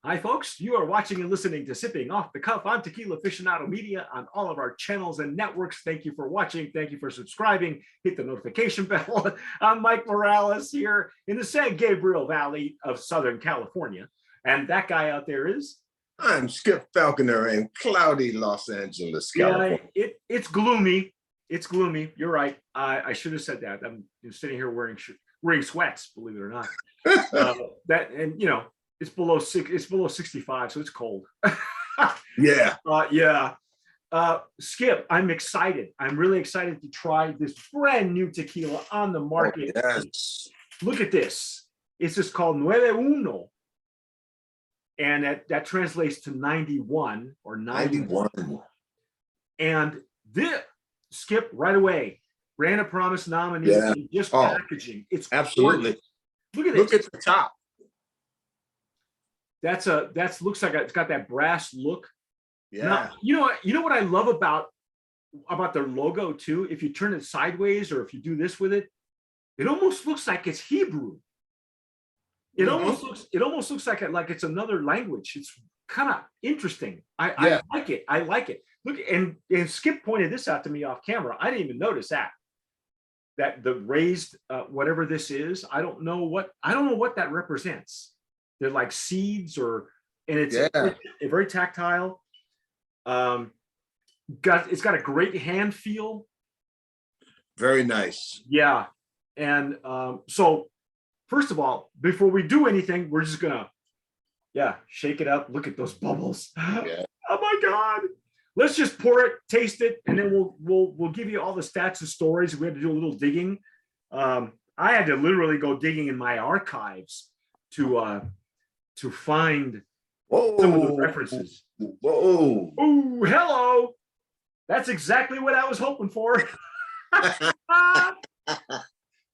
Hi, folks. You are watching and listening to Sipping Off the Cuff on Tequila Aficionado Media on all of our channels and networks. Thank you for watching. Thank you for subscribing. Hit the notification bell. I'm Mike Morales here in the San Gabriel Valley of Southern California. And that guy out there is? I'm Skip Falconer in cloudy Los Angeles, California. Yeah, it's gloomy. It's gloomy. You're right. I should have said that. I'm sitting here wearing sweats, believe it or not. It's below 65, so it's cold. Yeah. Skip, I'm excited. I'm really excited to try this brand new tequila on the market. Oh, yes. Look at this. It's just called Nueve. And that translates to 91 or 91. And this, Skip, right away, Brand of Promise nominee, just packaging. It's absolutely gorgeous. Look at this. Look at the top. That's looks like it's got that brass look. Yeah. Now, you know what I love about their logo too? If you turn it sideways or if you do this with it, it almost looks like it's Hebrew. It almost looks like it's another language. It's kind of interesting. I like it. I like it. Look, and Skip pointed this out to me off camera. I didn't even notice that the raised whatever this is. I don't know what that represents. They're like seeds, and it's very tactile. It's got a great hand feel. Very nice. Yeah, and so first of all, before we do anything, we're just gonna shake it up. Look at those bubbles. Yeah. Oh my God. Let's just pour it, taste it, and then we'll give you all the stats and stories. We had to do a little digging. I had to literally go digging in my archives to find some of the references. Whoa. Oh, hello. That's exactly what I was hoping for.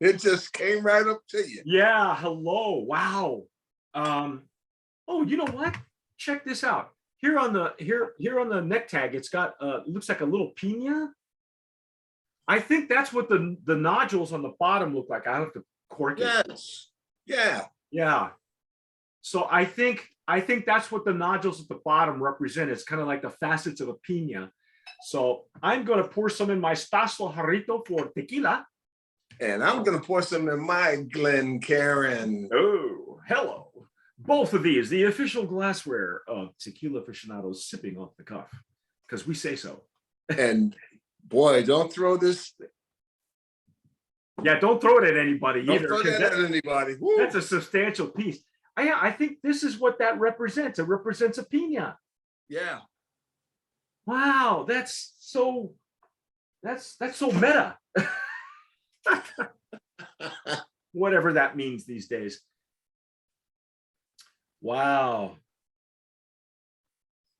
It just came right up to you. Yeah, hello. Wow. Oh, you know what? Check this out. Here on the neck tag, it's got looks like a little piña. I think that's what the nodules on the bottom look like. I have to cork it. Yes. Yeah. Yeah. So I think that's what the nodules at the bottom represent. It's kind of like the facets of a piña. So I'm going to pour some in my Staslo Jarrito for tequila. And I'm going to pour some in my Glencairn. Oh, hello. Both of these, the official glassware of Tequila Aficionados, sipping off the cuff, because we say so. And boy, don't throw this. Yeah, don't throw it at anybody either. Don't throw that at anybody. Woo. That's a substantial piece. I think this is what that represents. It represents a piña. Yeah. Wow, that's so meta. Whatever that means these days. Wow.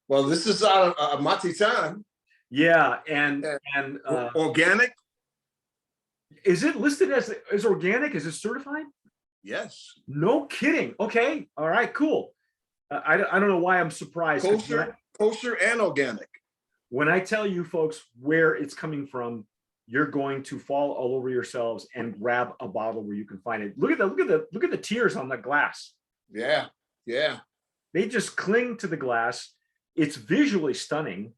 Well, this is out of Matitan. Yeah, and organic. Is it listed as organic? Is it certified? Yes. No kidding. Okay. All right. Cool. I don't know why I'm surprised. Kosher and organic. When I tell you folks where it's coming from, you're going to fall all over yourselves and grab a bottle where you can find it. Look at the tears on the glass. Yeah. Yeah. They just cling to the glass. It's visually stunning.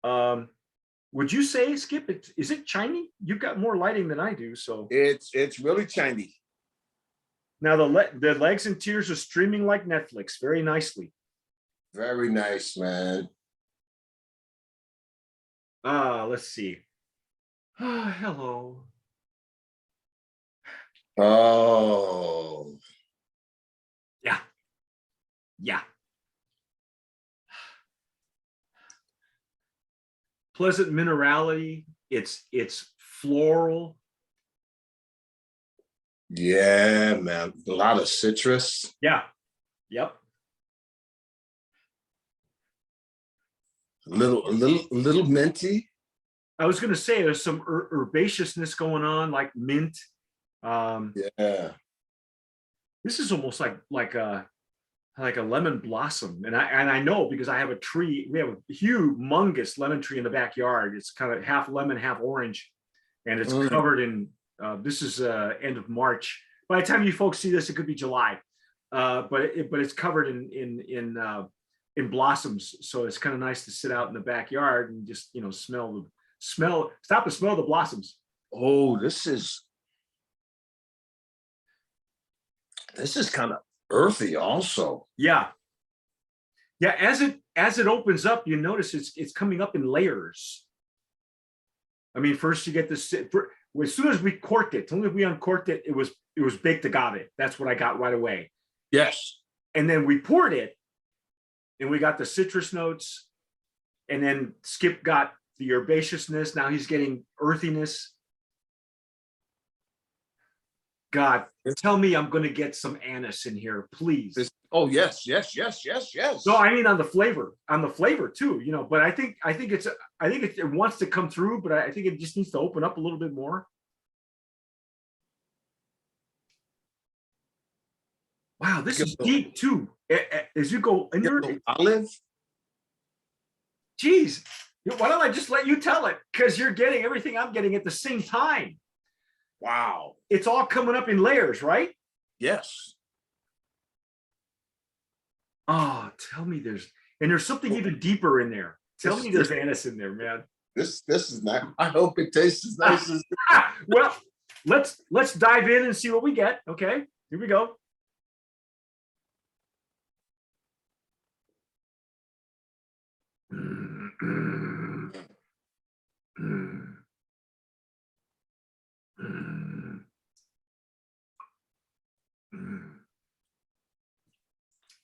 Would you say, Skip, is it shiny? You've got more lighting than I do, so it's really shiny. Now the legs and tears are streaming like Netflix very nicely. Very nice, man. Let's see. Hello. Oh. Yeah. Yeah. Pleasant minerality. It's floral. Yeah, man. A lot of citrus. Yeah. Yep. A little minty. I was going to say there's some herbaceousness going on, like mint. Yeah. This is almost like a lemon blossom, and I know because I have a tree. We have a humongous lemon tree in the backyard. It's kind of half lemon, half orange, and it's covered in. This is end of March. By the time you folks see this, it could be July. but it's covered in blossoms, so it's kind of nice to sit out in the backyard and just stop and smell the blossoms. Oh, this is kind of earthy also. Yeah. As it opens up, you notice it's coming up in layers. I mean, first you get this. As soon as we corked it, only we uncorked it, it was baked agave. That's what I got right away. Yes. And then we poured it, and we got the citrus notes, and then Skip got the herbaceousness. Now he's getting earthiness. God, tell me I'm going to get some anise in here, please. Oh, yes. No, I mean on the flavor too, but I think it wants to come through, but I think it just needs to open up a little bit more. Wow, this is deep too. As you go in your olive. Geez, why don't I just let you tell it? Because you're getting everything I'm getting at the same time. Wow. It's all coming up in layers, right? Yes. Oh, tell me there's something even deeper in there. Tell me there's anise in there, man. This is not. I hope it tastes as nice as. Well, let's dive in and see what we get. Okay, here we go.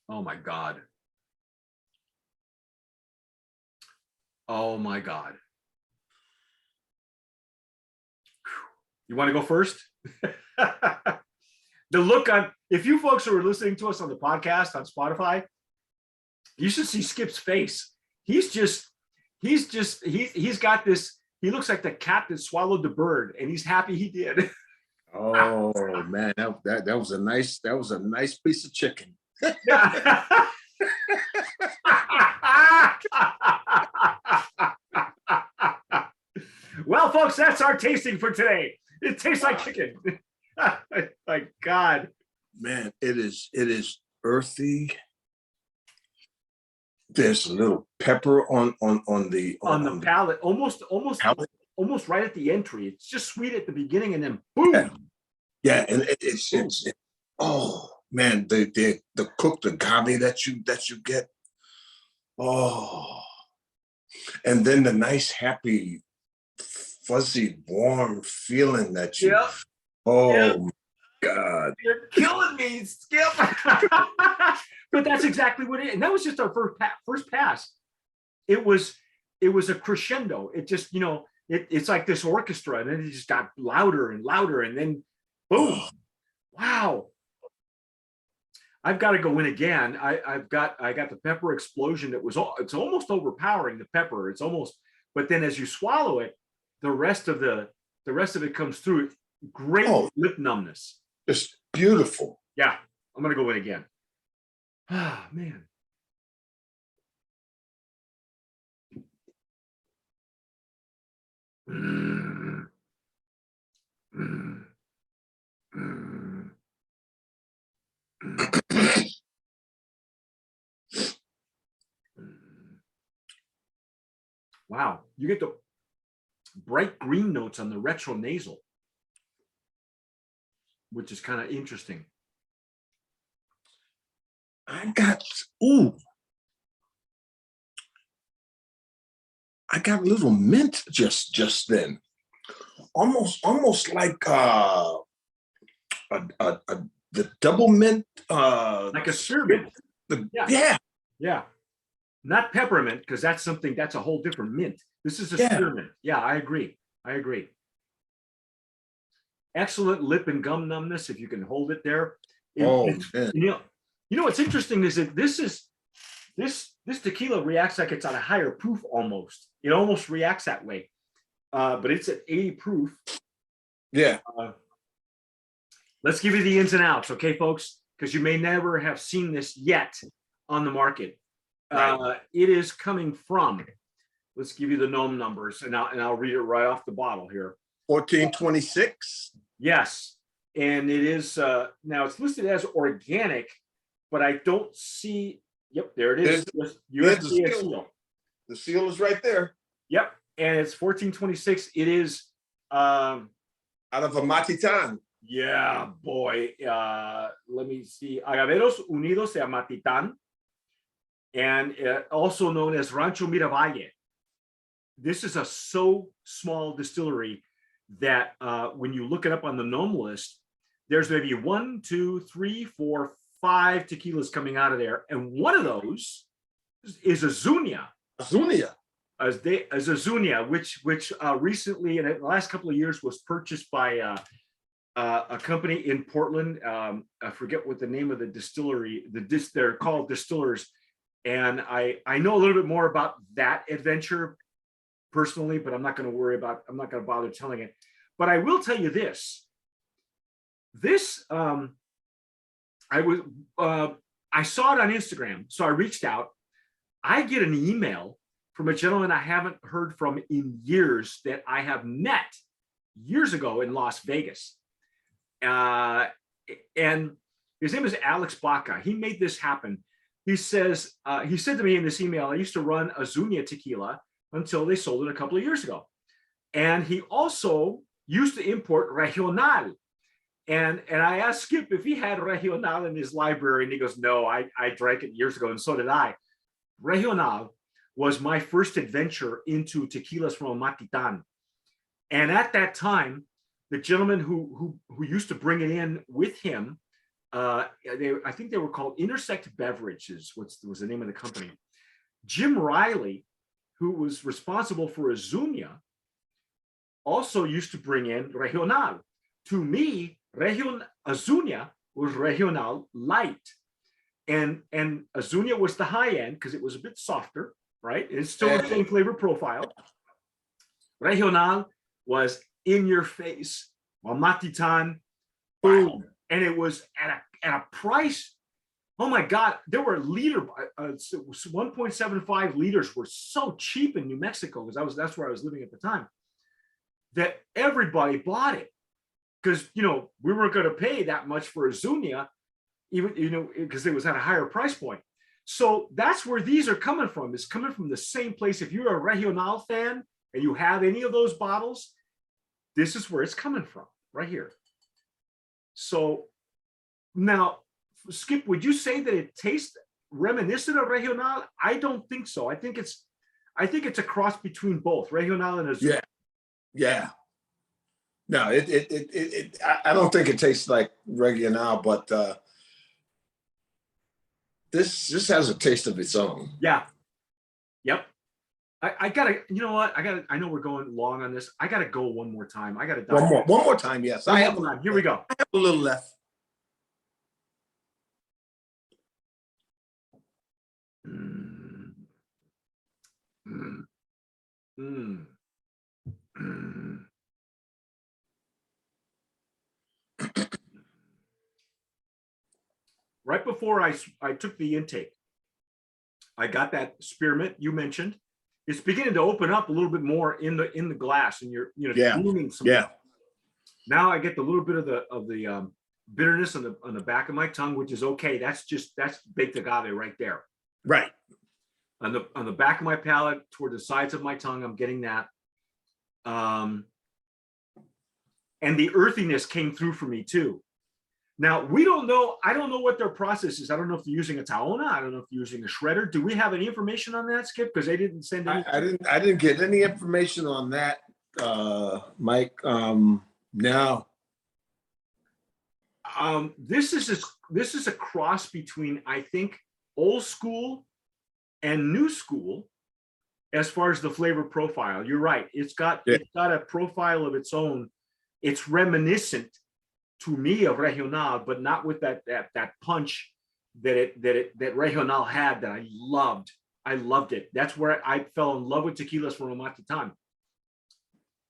Oh my God. Oh my God. You want to go first? The look on, if you folks who are listening to us on the podcast on Spotify, you should see Skip's face. He's got this, he looks like the cat that swallowed the bird, and he's happy he did. Oh man, that was a nice piece of chicken. Well, folks, that's our tasting for today. It tastes like chicken. My God, man, it is earthy. There's a little pepper on the palate, almost palate. Almost right at the entry. It's just sweet at the beginning, and then boom. Yeah, and it's oh man, the cooked agave that you get. Oh, and then the nice, happy, fuzzy, warm feeling that you. Yep. Oh yep. My God, you're killing me, Skip. But that's exactly what it is. And that was just our first pass. It was a crescendo. It just, it's like this orchestra, and then it just got louder and louder, and then boom. Wow. I've got to go in again. I got the pepper explosion. It's almost overpowering, the pepper. It's almost, but then as you swallow it, the rest of it comes through. Great lip numbness. Just beautiful. Yeah. I'm gonna go in again. Ah, man. Wow, you get the bright green notes on the retronasal, which is kind of interesting. I got a little mint just then, almost like the double mint, like a spearmint. Yeah, not peppermint, because that's a whole different mint. This is a spearmint. Yeah, I agree. Excellent lip and gum numbness if you can hold it there. What's interesting is that this tequila reacts like it's on a higher proof almost. It almost reacts that way, but it's at 80 proof. Yeah. Let's give you the ins and outs, okay, folks? Because you may never have seen this yet on the market. Right. It is coming from. Let's give you the gnome numbers, and I'll read it right off the bottle here. 1426. Yes, and it is now it's listed as organic, but I don't see. Yep, there it is. There's the USDA seal. seal. The seal is right there. Yep, and it's 1426. It is Out of a Matitan. yeah, boy. Let me see. Agaveros Unidos de Amatitan, and also known as Rancho Miravalle. This is a so small distillery that when you look it up on the gnome list, there's maybe 1, 2, 3, 4, 5 tequilas coming out of there, and one of those is Azuñia. Azuñia. As Azuñia, which recently in the last couple of years was purchased by a company in Portland. I forget what the name of the distillery. They're called Distillers, and I know a little bit more about that adventure personally, but I'm not going to bother telling it. But I will tell you this. I saw it on Instagram, so I reached out. I get an email from a gentleman I haven't heard from in years that I have met years ago in Las Vegas. And his name is Alex Baca. He made this happen. He said to me in this email, I used to run Azuñia tequila until they sold it a couple of years ago. And he also used to import Regional. And I asked Skip if he had Regional in his library, and he goes, no, I drank it years ago, and so did I. Regional was my first adventure into tequilas from Matitan. And at that time, the gentleman who used to bring it in with him, I think they were called Intersect Beverages, was the name of the company. Jim Riley, who was responsible for Azuñia, also used to bring in Regional. To me, Azuñia was Regional light. And Azuñia was the high end because it was a bit softer, right? It's still the same flavor profile. Regional was in your face. While Matitan, boom. And it was at a price. Oh my God, there were 1.75 liters were so cheap in New Mexico, because that's where I was living at the time, that everybody bought it. Because we weren't going to pay that much for Azuñia, even because it was at a higher price point. So that's where these are coming from. It's coming from the same place. If you're a Regional fan and you have any of those bottles, this is where it's coming from, right here. So now, Skip, would you say that it tastes reminiscent of Regional? I don't think so. I think it's a cross between both Regional and Azuñia. Yeah. No, I don't think it tastes like Regional, but this has a taste of its own. Yeah. Yep. I gotta, you know what? I know we're going long on this. I gotta go one more time. I gotta one more time. Yes. Here we go. I have a little left. Right before I took the intake, I got that spearmint you mentioned. It's beginning to open up a little bit more in the glass, and you're gleaning some. Yeah. Now I get the little bit of the bitterness on the back of my tongue, which is okay. That's baked agave right there. Right. On the back of my palate, toward the sides of my tongue, I'm getting that. And the earthiness came through for me too. Now, we don't know. I don't know what their process is. I don't know if they're using a Taona. I don't know if they're using a shredder. Do we have any information on that, Skip? Because they didn't send any. I didn't get any information on that, Mike. No. This is a cross between, I think, old school and new school as far as the flavor profile. You're right. It's got a profile of its own. It's reminiscent to me of Regional, but not with that punch that Regional had that I loved. I loved it. That's where I fell in love with tequilas from Matitan.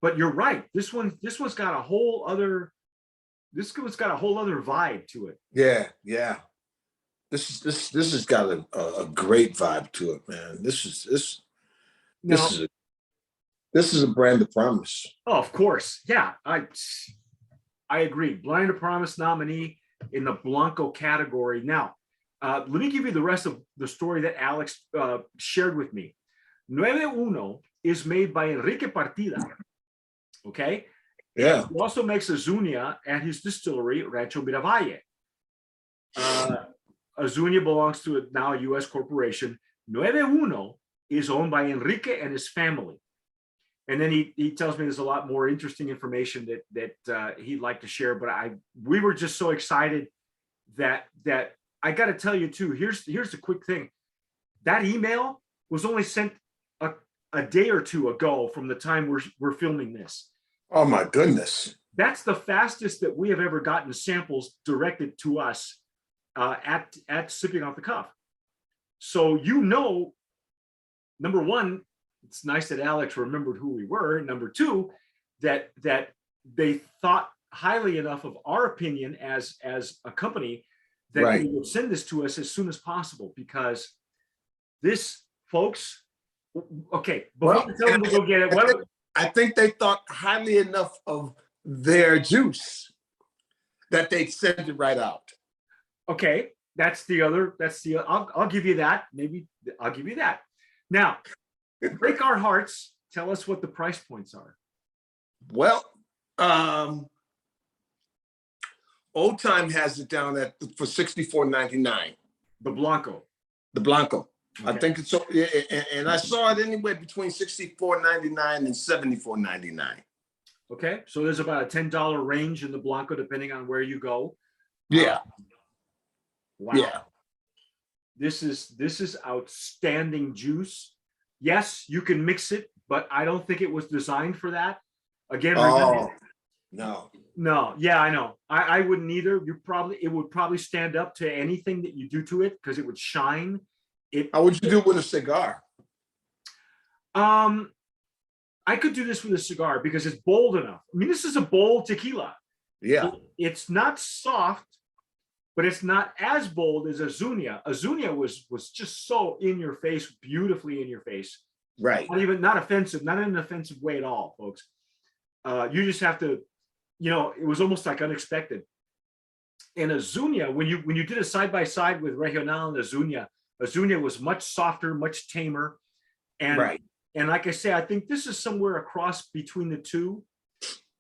But you're right. This one's got a whole other vibe to it. Yeah. This has got a great vibe to it, man. This is a brand of promise. Oh, of course. Yeah. I agree. Blind of Promise nominee in the Blanco category. Now, Let me give you the rest of the story that Alex shared with me. Nueve is made by Enrique Partida. Okay. Yeah. And he also makes Azuñia at his distillery, Rancho Miravalle. Azuñia belongs to now a U.S. corporation. Nueve is owned by Enrique and his family. And then he tells me there's a lot more interesting information that he'd like to share. But we were just so excited that I got to tell you too. Here's the quick thing. That email was only sent a day or two ago from the time we're filming this. Oh my goodness. That's the fastest that we have ever gotten samples directed to us at Sipping Off the Cuff. So number one, it's nice that Alex remembered who we were. Number two, that they thought highly enough of our opinion as a company that they would send this to us as soon as possible, because this, folks, okay, before we tell them to go get it, I think they thought highly enough of their juice that they'd send it right out. Okay, I'll give you that. Maybe I'll give you that. Now, break our hearts. Tell us what the price points are. Well, Old Time has it down for $64.99. The Blanco. The Blanco. Okay. I think it's so, and I saw it anywhere between $64.99 and $74.99. Okay, so there's about a $10 range in the Blanco depending on where you go. Yeah. Wow. Yeah. This is outstanding juice. Yes, you can mix it, but I don't think it was designed for that. Again, no. Yeah, I know. I wouldn't either. It would probably stand up to anything that you do to it because it would shine. How would you do it with a cigar? I could do this with a cigar because it's bold enough. I mean, this is a bold tequila. Yeah. It's not soft, but it's not as bold as Azuñia. Azuñia was just so in your face, beautifully in your face. Right. Not offensive, not in an offensive way at all, folks. You just have to, it was almost like unexpected. And Azuñia, when you did a side by side with Regional and Azuñia was much softer, much tamer. And And like I say, I think this is somewhere across between the two,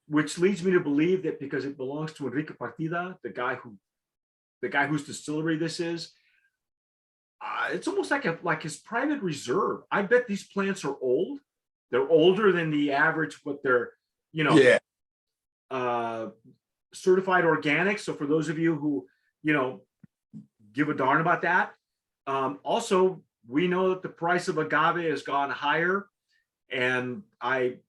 which leads me to believe that because it belongs to Enrique Partida, the guy whose distillery this is, it's almost like his private reserve. I bet these plants are old. They're older than the average, but they're, certified organic. So for those of you who, give a darn about that. Also, we know that the price of agave has gone higher. And I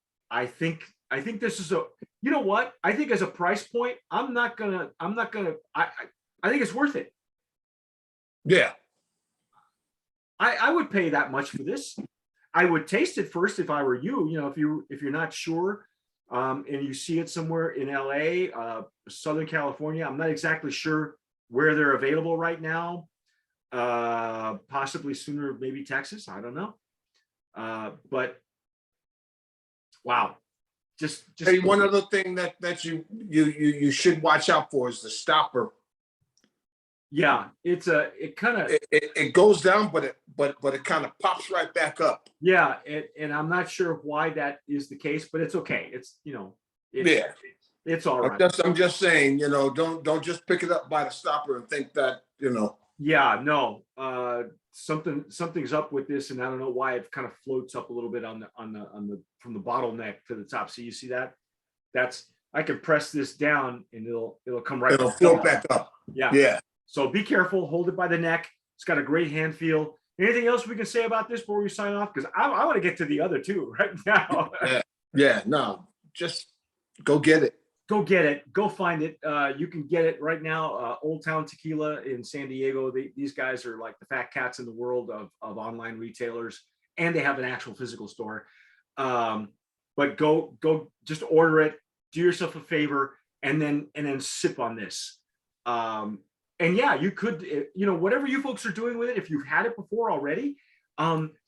think this is I think as a price point, I think it's worth it. Yeah. I would pay that much for this. I would taste it first if I were you. If you're not sure, and you see it somewhere in LA, Southern California. I'm not exactly sure where they're available right now. Possibly sooner, maybe Texas. I don't know. But wow, just hey, one other thing that you should watch out for is the stopper. Yeah, it goes down, but it kind of pops right back up. Yeah, and I'm not sure why that is the case, but it's okay. It's all right. I'm just saying, don't just pick it up by the stopper and think that, Yeah, no, something's up with this, and I don't know why it kind of floats up a little bit on the from the bottleneck to the top. So you see that? I can press this down and it'll come right. It'll float back up. Yeah. Yeah. So be careful. Hold it by the neck. It's got a great hand feel. Anything else we can say about this before we sign off? Because I want to get to the other two right now. Yeah. No, just go get it. Go get it. Go find it. You can get it right now. Old Town Tequila in San Diego. These guys are like the fat cats in the world of online retailers, and they have an actual physical store. But go just order it. Do yourself a favor, and then sip on this. And yeah, you could, whatever you folks are doing with it, if you've had it before already,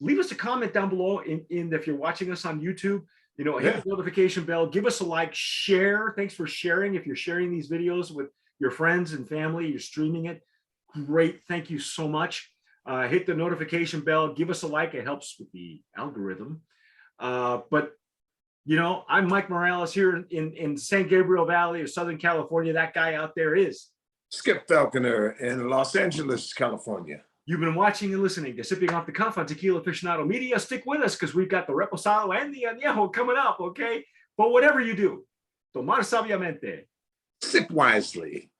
leave us a comment down below if you're watching us on YouTube. Hit the notification bell, give us a like, share. Thanks for sharing. If you're sharing these videos with your friends and family, you're streaming it. great. Thank you so much. Hit the notification bell. Give us a like. It helps with the algorithm. But I'm Mike Morales here in San Gabriel Valley of Southern California. That guy out there is Skip Falconer in Los Angeles, California. You've been watching and listening to Sipping Off the Cuff on Tequila Aficionado Media. Stick with us because we've got the Reposado and the Añejo coming up, okay? But whatever you do, tomar sabiamente. Sip wisely.